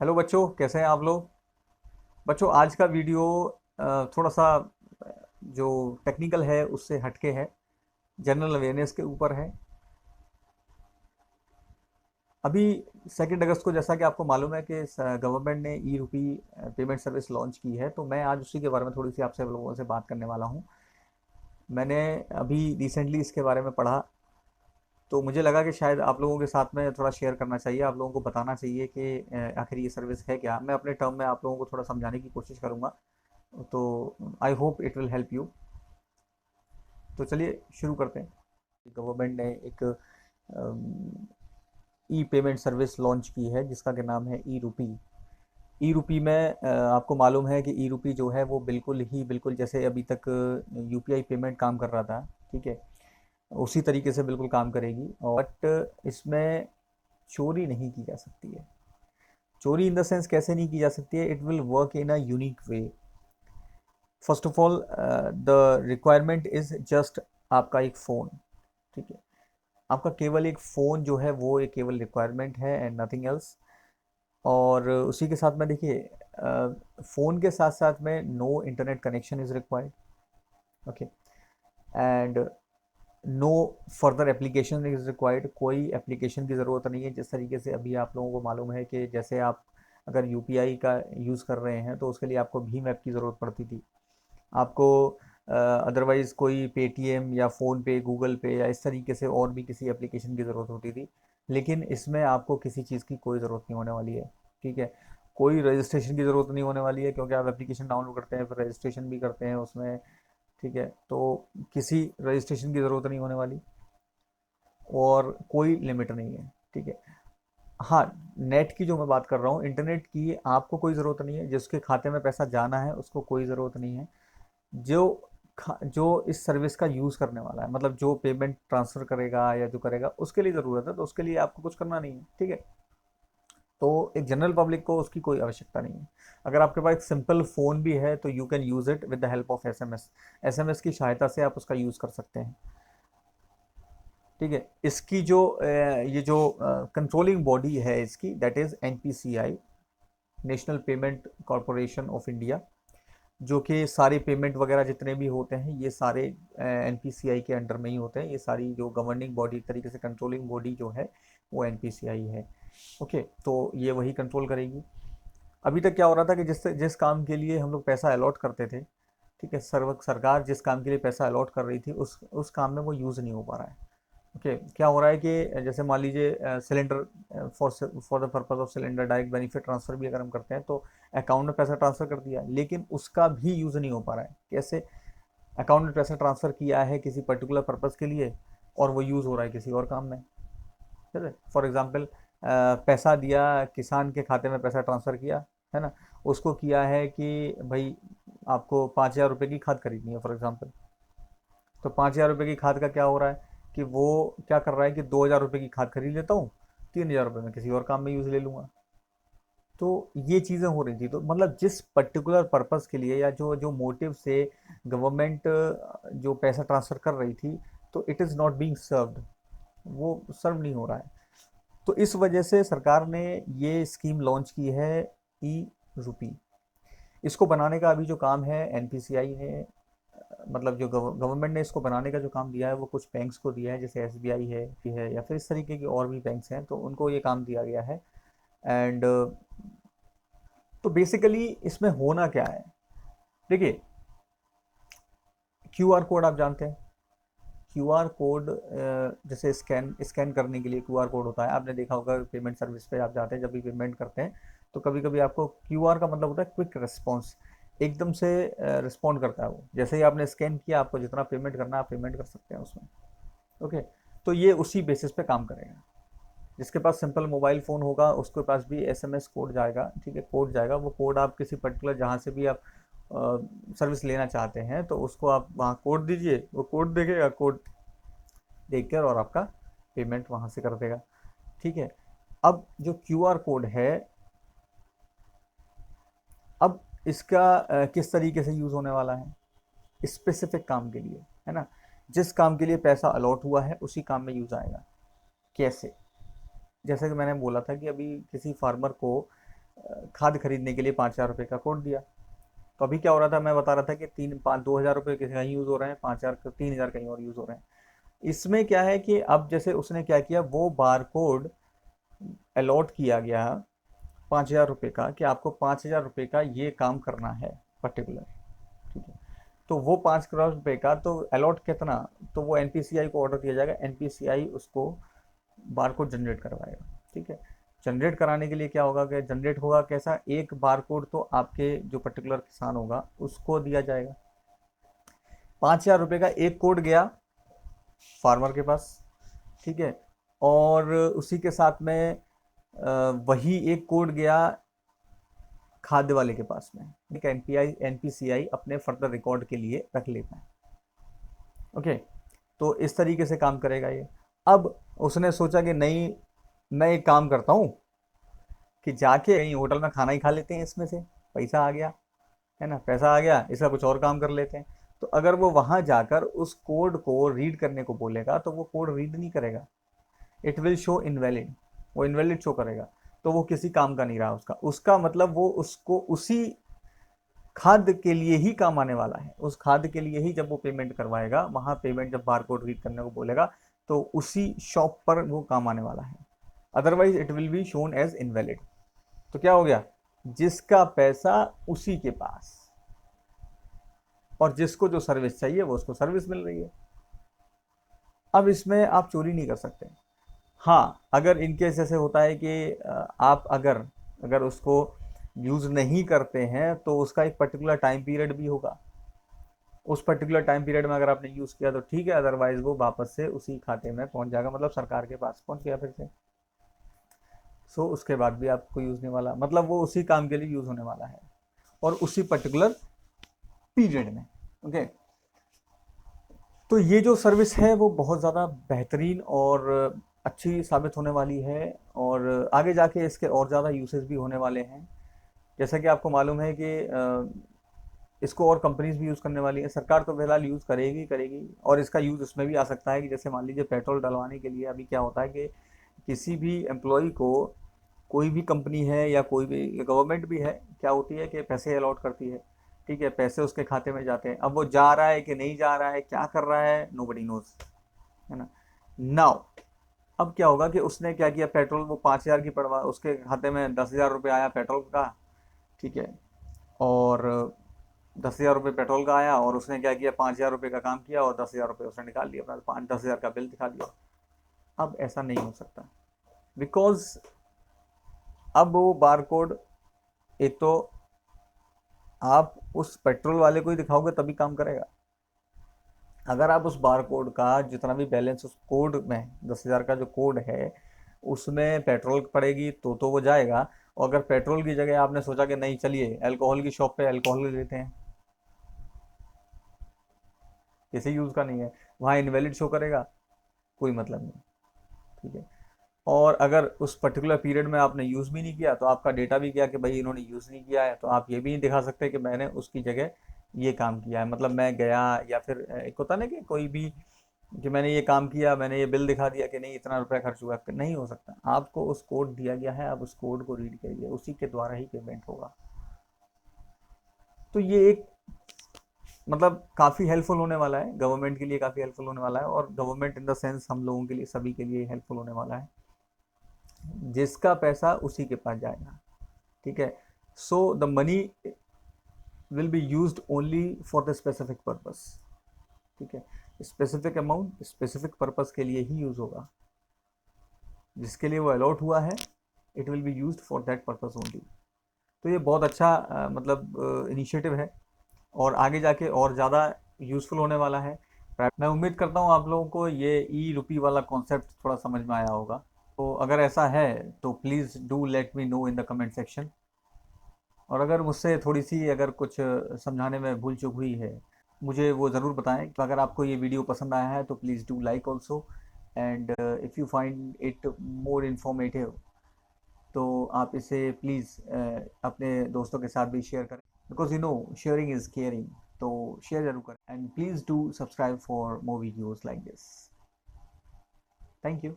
Hello बच्चों, कैसे हैं आप लोग। बच्चों, आज का वीडियो थोड़ा सा जो टेक्निकल है उससे हटके है। जनरल अवेयरनेस के ऊपर है। अभी 2 अगस्त को, जैसा कि आपको मालूम है कि गवर्नमेंट ने ई रुपी पेमेंट सर्विस लॉन्च की है, तो मैं आज उसी के बारे में थोड़ी सी आपसे लोगों से बात करने वाला हूँ। मैंने अभी रिसेंटली इसके बारे में पढ़ा, तो मुझे लगा कि शायद आप लोगों के साथ में थोड़ा शेयर करना चाहिए, आप लोगों को बताना चाहिए कि आखिर ये सर्विस है क्या। मैं अपने टर्म में आप लोगों को थोड़ा समझाने की कोशिश करूँगा, तो I hope it will help you. तो चलिए शुरू करते हैं। गवर्नमेंट ने एक ई पेमेंट सर्विस लॉन्च की है जिसका के नाम है ई रुपी। ई रुपी में आपको मालूम है कि ई रुपी जो है वो बिल्कुल जैसे अभी तक यूपीआई पेमेंट काम कर रहा था, ठीक है, उसी तरीके से बिल्कुल काम करेगी। और बट इसमें चोरी नहीं की जा सकती है। चोरी इन द सेंस कैसे नहीं की जा सकती है, it will work in a unique way. First of all, the requirement is just आपका एक फ़ोन, ठीक है। आपका केवल एक फ़ोन जो है वो एक केवल रिक्वायरमेंट है एंड नथिंग एल्स। और उसी के साथ में देखिए, फ़ोन के साथ साथ में no internet connection is required, okay, and no further application is required. कोई एप्लीकेशन की ज़रूरत नहीं है। जिस तरीके से अभी आप लोगों को मालूम है कि जैसे आप अगर यूपीआई का यूज़ कर रहे हैं तो उसके लिए आपको भीम ऐप की ज़रूरत पड़ती थी। आपको अदरवाइज़ कोई पेटीएम या फ़ोन पे, गूगल पे या इस तरीके से और भी किसी एप्लीकेशन की ज़रूरत होती थी। लेकिन इसमें आपको किसी चीज़ की कोई ज़रूरत नहीं होने वाली है, ठीक है। कोई रजिस्ट्रेशन की ज़रूरत नहीं होने वाली है, क्योंकि आप एप्लीकेशन डाउनलोड करते हैं फिर रजिस्ट्रेशन भी करते हैं उसमें, ठीक है। तो किसी रजिस्ट्रेशन की ज़रूरत नहीं होने वाली, और कोई लिमिट नहीं है, ठीक है। हाँ, नेट की जो मैं बात कर रहा हूँ, इंटरनेट की आपको कोई ज़रूरत नहीं है। जिसके खाते में पैसा जाना है उसको कोई ज़रूरत नहीं है। जो जो इस सर्विस का यूज़ करने वाला है, मतलब जो पेमेंट ट्रांसफ़र करेगा या जो करेगा, उसके लिए ज़रूरत है, तो उसके लिए आपको कुछ करना नहीं है, ठीक है। तो एक जनरल पब्लिक को उसकी कोई आवश्यकता नहीं है। अगर आपके पास एक सिंपल फ़ोन भी है तो you can use it with the help of SMS. SMS की सहायता से आप उसका यूज़ कर सकते हैं, ठीक है। इसकी जो ये जो कंट्रोलिंग बॉडी है इसकी, that is NPCI, national payment corporation of India, जो कि सारे पेमेंट वगैरह जितने भी होते हैं ये सारे एनपीसीआई के अंडर में ही होते हैं। ये सारी जो गवर्निंग बॉडी, एक तरीके से कंट्रोलिंग बॉडी जो है वो एनपीसीआई है, ओके। तो ये वही कंट्रोल करेगी। अभी तक क्या हो रहा था कि जिस जिस काम के लिए हम लोग पैसा अलॉट करते थे, ठीक है, सरकार जिस काम के लिए पैसा अलॉट कर रही थी उस काम में वो यूज़ नहीं हो पा रहा है, ओके। क्या हो रहा है कि जैसे मान लीजिए cylinder, for the purpose of cylinder direct benefit transfer भी अगर हम करते हैं तो अकाउंट में पैसा ट्रांसफ़र कर दिया, लेकिन उसका भी यूज़ नहीं हो पा रहा है। कैसे? अकाउंट में पैसा ट्रांसफ़र किया है किसी पर्टिकुलर पर्पज़ के लिए, और वो यूज़ हो रहा है किसी और काम में, ठीक है। फॉर एग्जांपल, पैसा दिया, किसान के खाते में पैसा ट्रांसफ़र किया, है ना, उसको किया है कि भाई आपको 5,000 रुपये की खाद खरीदनी है फॉर एग्जांपल। तो 5,000 रुपये की खाद का क्या हो रहा है कि वो क्या कर रहा है कि 2,000 रुपये की खाद खरीद लेता हूँ, 3,000 रुपये में किसी और काम में यूज़ ले लूँगा। तो ये चीज़ें हो रही थी, तो मतलब जिस पर्टिकुलर पर्पस के लिए या जो जो मोटिव से गवर्नमेंट जो पैसा ट्रांसफ़र कर रही थी, तो it is not being served, वो सर्व नहीं हो रहा है। तो इस वजह से सरकार ने ये स्कीम लॉन्च की है, ई रुपी। इसको बनाने का अभी जो काम है एनपीसीआई ने, मतलब जो गवर्नमेंट ने इसको बनाने का जो काम दिया है वो कुछ बैंक्स को दिया है, जैसे एसबीआई है या फिर इस तरीके की और भी बैंक्स हैं, तो उनको ये काम दिया गया है। एंड तो बेसिकली इसमें होना क्या है, देखिए, क्यूआर कोड आप जानते हैं। क्यूआर कोड जैसे स्कैन स्कैन करने के लिए क्यूआर कोड होता है, आपने देखा होगा पेमेंट सर्विस पे आप जाते हैं, जब भी पेमेंट करते हैं तो कभी कभी आपको क्यूआर का मतलब होता है क्विक रिस्पॉन्स, एकदम से रिस्पॉन्ड करता है वो। जैसे ही आपने स्कैन किया, आपको जितना पेमेंट करना है आप पेमेंट कर सकते हैं उसमें, ओके। तो ये उसी बेसिस पे काम करेगा। जिसके पास सिंपल मोबाइल फ़ोन होगा उसके पास भी एसएमएस कोड जाएगा, ठीक है, कोड जाएगा। वो कोड आप किसी पर्टिकुलर जहाँ से भी आप सर्विस लेना चाहते हैं तो उसको आप वहाँ कोड दीजिए, वो कोड देखेगा, कोड देख कर और आपका पेमेंट वहाँ से कर देगा, ठीक है। अब जो क्यूआर कोड है, अब इसका किस तरीके से यूज़ होने वाला है, स्पेसिफिक काम के लिए, है ना। जिस काम के लिए पैसा अलॉट हुआ है उसी काम में यूज़ आएगा। कैसे? जैसे कि मैंने बोला था कि अभी किसी फार्मर को खाद खरीदने के लिए 5,000 रुपये का कोड दिया। तो अभी क्या हो रहा था, मैं बता रहा था कि 2,000 रुपये कहीं यूज़ हो रहे हैं, 5,000 3,000 कहीं और यूज़ हो रहे हैं। इसमें क्या है कि अब जैसे उसने क्या किया, वो बार कोड अलॉट किया गया 5,000 रुपये का, कि आपको 5,000 रुपये का ये काम करना है पर्टिकुलर। ठीक है, तो वो 5 करोड़ रुपये का तो अलॉट कितना, तो वो एनपीसीआई को ऑर्डर दिया जाएगा, एनपीसीआई उसको बार कोड जनरेट करवाएगा। ठीक है, जनरेट कराने के लिए क्या होगा, कि जनरेट होगा कैसा, एक बार कोड तो आपके जो पर्टिकुलर किसान होगा उसको दिया जाएगा। 5,000 रुपये का एक कोड गया फार्मर के पास। ठीक है, और उसी के साथ में वही एक कोड गया खाद्य वाले के पास में। ठीक है, एनपीसीआई अपने फर्दर रिकॉर्ड के लिए रख लेता है। ओके, तो इस तरीके से काम करेगा ये। अब उसने सोचा कि नहीं, मैं एक काम करता हूँ कि जाके कहीं होटल में खाना ही खा लेते हैं, इसमें से पैसा आ गया है ना, पैसा आ गया, इसका कुछ और काम कर लेते हैं। तो अगर वो वहां जाकर उस कोड को रीड करने को बोलेगा तो वो कोड रीड नहीं करेगा, इट विल शो इनवैलिड, वो इनवैलिड शो करेगा। तो वो किसी काम का नहीं रहा उसका, उसका मतलब वो उसको उसी खाद्य के लिए ही काम आने वाला है, उस खाद्य के लिए ही जब वो पेमेंट करवाएगा, वहां पेमेंट जब बार कोड रीड करने को बोलेगा तो उसी शॉप पर वो काम आने वाला है, otherwise it will be shown as invalid. तो क्या हो गया, जिसका पैसा उसी के पास, और जिसको जो सर्विस चाहिए वो उसको सर्विस मिल रही है। अब इसमें आप चोरी नहीं कर सकते। हाँ, अगर इनकेस ऐसे होता है कि आप अगर अगर उसको यूज़ नहीं करते हैं तो उसका एक पर्टिकुलर टाइम पीरियड भी होगा, उस पर्टिकुलर टाइम पीरियड में अगर आपने यूज़ किया तो ठीक है, अदरवाइज वो वापस से उसी खाते में पहुंच जाएगा, मतलब सरकार के पास पहुंच गया फिर से। सो उसके बाद भी आपको यूज़ नहीं वाला, मतलब वो उसी काम के लिए यूज़ होने वाला है और उसी पर्टिकुलर पीरियड में। ओके, तो ये जो सर्विस है वो बहुत ज़्यादा बेहतरीन और अच्छी साबित होने वाली है, और आगे जाके इसके और ज़्यादा यूसेज भी होने वाले हैं। जैसा कि आपको मालूम है कि इसको और कंपनीज भी यूज़ करने वाली है, सरकार तो फिलहाल यूज़ करेगी करेगी, और इसका यूज़ उसमें भी आ सकता है कि जैसे मान लीजिए पेट्रोल डलवाने के लिए अभी क्या होता है कि किसी भी एम्प्लॉय को, कोई भी कंपनी है या कोई भी गवर्नमेंट भी है, क्या होती है कि पैसे अलॉट करती है। ठीक है, पैसे उसके खाते में जाते हैं, अब वो जा रहा है कि नहीं जा रहा है, क्या कर रहा है, नोबडी नोज, है ना। नाउ अब क्या होगा कि उसने क्या किया, पेट्रोल वो 5,000 की पड़वा, उसके खाते में 10,000 रुपये आया पेट्रोल का। ठीक है, और 10,000 रुपये पेट्रोल का आया, और उसने क्या किया, 5,000 रुपये का काम किया और 10,000 रुपये उसने निकाल लिया अपना, 5-10,000 का बिल दिखा दिया। अब ऐसा नहीं हो सकता, बिकॉज अब वो बार कोड, एक तो आप उस पेट्रोल वाले को ही दिखाओगे तभी काम करेगा। अगर आप उस बार कोड का जितना भी बैलेंस उस कोड में, 10,000 का जो कोड है उसमें पेट्रोल पड़ेगी तो वो जाएगा। और अगर पेट्रोल की जगह आपने सोचा कि नहीं चलिए अल्कोहल की शॉप पे अल्कोहल ले लेते हैं, किसी यूज़ का नहीं है, वहाँ इनवैलिड शो करेगा, कोई मतलब नहीं। ठीक है, और अगर उस पर्टिकुलर पीरियड में आपने यूज़ भी नहीं किया तो आपका डेटा भी गया कि भाई इन्होंने यूज़ नहीं किया है, तो आप ये भी नहीं दिखा सकते कि मैंने उसकी जगह ये काम किया है, मतलब मैं गया, या फिर एक होता ना कि कोई भी, कि मैंने ये काम किया, मैंने ये बिल दिखा दिया कि नहीं इतना रुपया खर्च हुआ, नहीं हो सकता। आपको उस कोड दिया गया है, आप उस कोड को रीड करिए, उसी के द्वारा ही पेमेंट होगा। तो ये एक मतलब काफ़ी हेल्पफुल होने वाला है, गवर्नमेंट के लिए काफ़ी हेल्पफुल होने वाला है, और गवर्नमेंट इन द सेंस हम लोगों के लिए, सभी के लिए हेल्पफुल होने वाला है। जिसका पैसा उसी के पास जाएगा। ठीक है, so the money will be used only for the specific purpose. ठीक है, स्पेसिफिक अमाउंट स्पेसिफिक पर्पस के लिए ही यूज़ होगा, जिसके लिए वो अलॉट हुआ है, it will be used for that purpose only. तो ये बहुत अच्छा मतलब इनिशिएटिव है, और आगे जाके और ज़्यादा यूज़फुल होने वाला है। मैं उम्मीद करता हूँ आप लोगों को ये ई रुपी वाला कॉन्सेप्ट थोड़ा समझ में आया होगा। तो अगर ऐसा है तो please do let me know in the comment section, और अगर मुझसे थोड़ी सी अगर कुछ समझाने में भूल चूक हुई है, मुझे वो ज़रूर बताएं। तो अगर आपको ये वीडियो पसंद आया है तो please do like also, and if you find it more informative तो आप इसे प्लीज़ अपने दोस्तों के साथ भी शेयर करें, because you know sharing is caring. तो शेयर जरूर करें, and please do subscribe for more videos like this. Thank you.